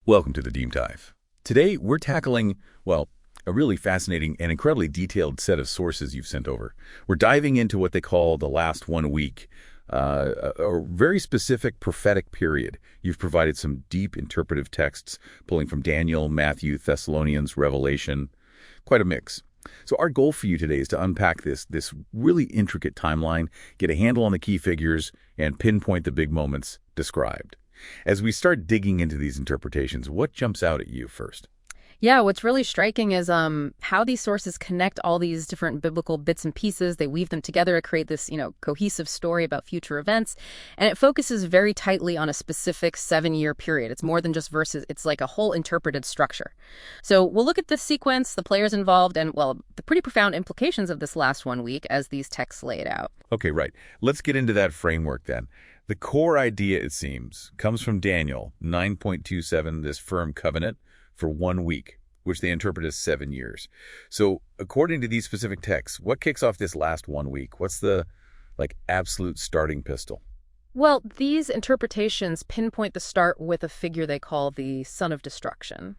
Welcome to the Deep Dive. Today, we're tackling, well, a really fascinating and incredibly detailed set of sources you've sent over. We're diving into what they call the last 1 week, a very specific prophetic period. You've provided some deep interpretive texts, pulling from Daniel, Matthew, Thessalonians, Revelation, quite a mix. So our goal for you today is to unpack this really intricate timeline, get a handle on the key figures, and pinpoint the big moments described. As we start digging into these interpretations, what jumps out at you first? Yeah, what's really striking is how these sources connect all these different biblical bits and pieces. They weave them together to create this, cohesive story about future events. And it focuses very tightly on a specific 7-year period. It's more than just verses. It's like a whole interpreted structure. So we'll look at this sequence, the players involved, and, well, the pretty profound implications of this last 1 week as these texts lay it out. Okay, right. Let's get into that framework then. The core idea, it seems, comes from Daniel 9.27, this firm covenant for 1 week, which they interpret as 7 years. So according to these specific texts, what kicks off this last 1 week? What's the, absolute starting pistol? Well, these interpretations pinpoint the start with a figure they call the son of destruction,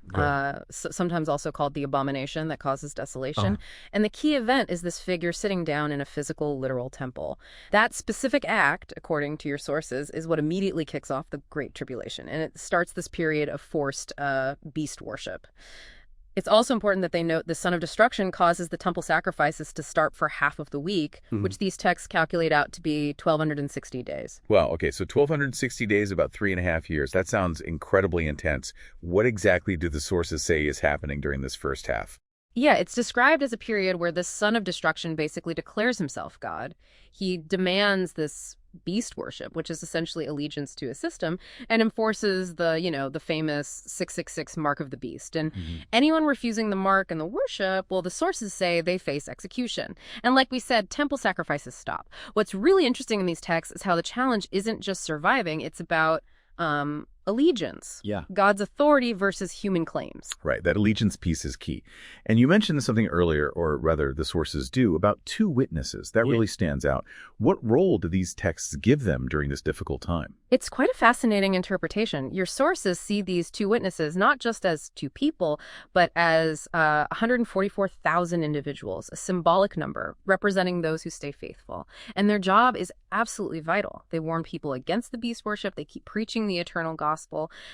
sometimes also called the abomination that causes desolation. And the key event is this figure sitting down in a physical, literal temple. That specific act, according to your sources, is what immediately kicks off the Great Tribulation, and it starts this period of forced beast worship. It's also important that they note the son of destruction causes the temple sacrifices to start for half of the week, which these texts calculate out to be 1,260 days. Wow, okay, so 1,260 days, about 3.5 years. That sounds incredibly intense. What exactly do the sources say is happening during this first half? Yeah, it's described as a period where the son of destruction basically declares himself God. He demands this beast worship, which is essentially allegiance to a system, and enforces the famous 666 mark of the beast. And anyone refusing the mark and the worship, well, the sources say they face execution. And like we said, temple sacrifices stop. What's really interesting in these texts is how the challenge isn't just surviving, it's about allegiance. Yeah. God's authority versus human claims. Right, that allegiance piece is key. And you mentioned something earlier, or rather the sources do, about 2 witnesses. That really stands out. What role do these texts give them during this difficult time? It's quite a fascinating interpretation. Your sources see these 2 witnesses not just as 2 people, but as 144,000 individuals, a symbolic number representing those who stay faithful. And their job is absolutely vital. They warn people against the beast worship. They keep preaching the eternal gospel,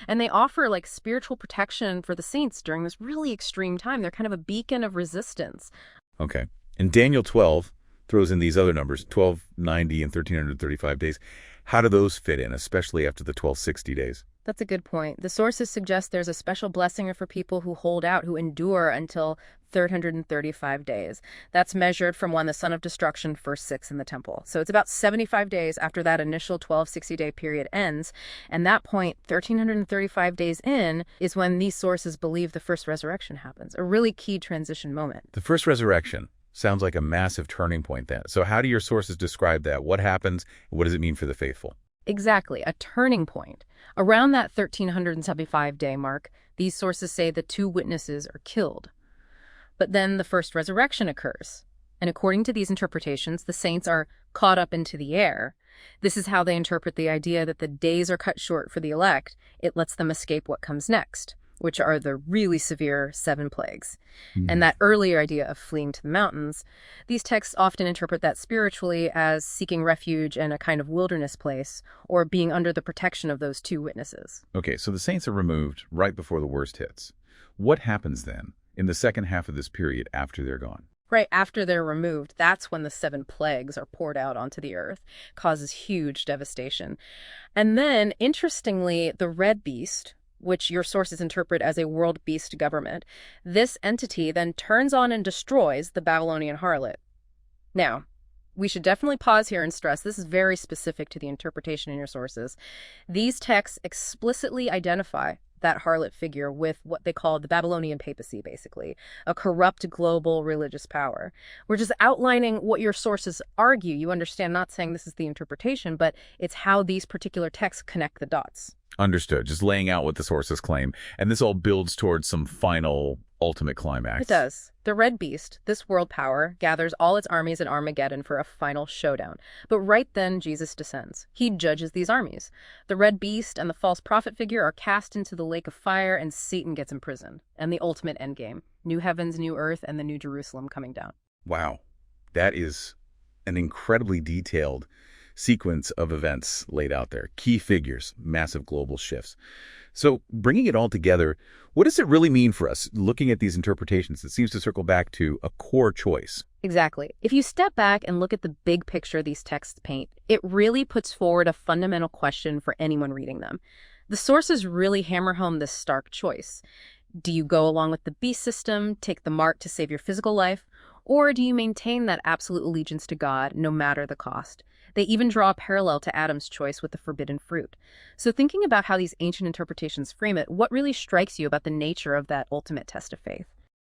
and they offer spiritual protection for the saints during this really extreme time. They're kind of a beacon of resistance. Okay. And Daniel 12 throws in these other numbers, 1,290 and 1,335 days. How do those fit in, especially after the 1,260 days? That's a good point. The sources suggest there's a special blessing for people who hold out, who endure until 335 days. That's measured from when the son of destruction first sits in the temple. So it's about 75 days after that initial 1,260-day period ends. And that point, 1,335 days in, is when these sources believe the first resurrection happens, a really key transition moment. The first resurrection sounds like a massive turning point then. So how do your sources describe that? What happens? What does it mean for the faithful? Exactly, a turning point. Around that 1,375-day mark, these sources say the 2 witnesses are killed. But then the first resurrection occurs. And according to these interpretations, the saints are caught up into the air. This is how they interpret the idea that the days are cut short for the elect. It lets them escape what comes next, which are the really severe 7 plagues. And that earlier idea of fleeing to the mountains, these texts often interpret that spiritually as seeking refuge in a kind of wilderness place or being under the protection of those 2 witnesses. Okay, so the saints are removed right before the worst hits. What happens then in the second half of this period after they're gone? Right after they're removed, that's when the 7 plagues are poured out onto the earth, causes huge devastation. And then, interestingly, the red beast, which your sources interpret as a world beast government, this entity then turns on and destroys the Babylonian harlot. Now, we should definitely pause here and stress this is very specific to the interpretation in your sources. These texts explicitly identify that harlot figure with what they call the Babylonian papacy, basically, a corrupt global religious power. We're just outlining what your sources argue. You understand, not saying this is the interpretation, but it's how these particular texts connect the dots. Understood. Just laying out what the sources claim. And this all builds towards some final ultimate climax. It does. The Red Beast, this world power, gathers all its armies at Armageddon for a final showdown. But right then, Jesus descends. He judges these armies. The Red Beast and the false prophet figure are cast into the lake of fire, and Satan gets imprisoned. And the ultimate endgame. New heavens, new earth, and the new Jerusalem coming down. Wow. That is an incredibly detailed sequence of events laid out there. Key figures, massive global shifts. So bringing it all together, what does it really mean for us looking at these interpretations? It seems to circle back to a core choice. Exactly. If you step back and look at the big picture these texts paint, it really puts forward a fundamental question for anyone reading them. The sources really hammer home this stark choice. Do you go along with the beast system, take the mark to save your physical life, or do you maintain that absolute allegiance to God no matter the cost? They even draw a parallel to Adam's choice with the forbidden fruit. So thinking about how these ancient interpretations frame it, what really strikes you about the nature of that ultimate test of faith?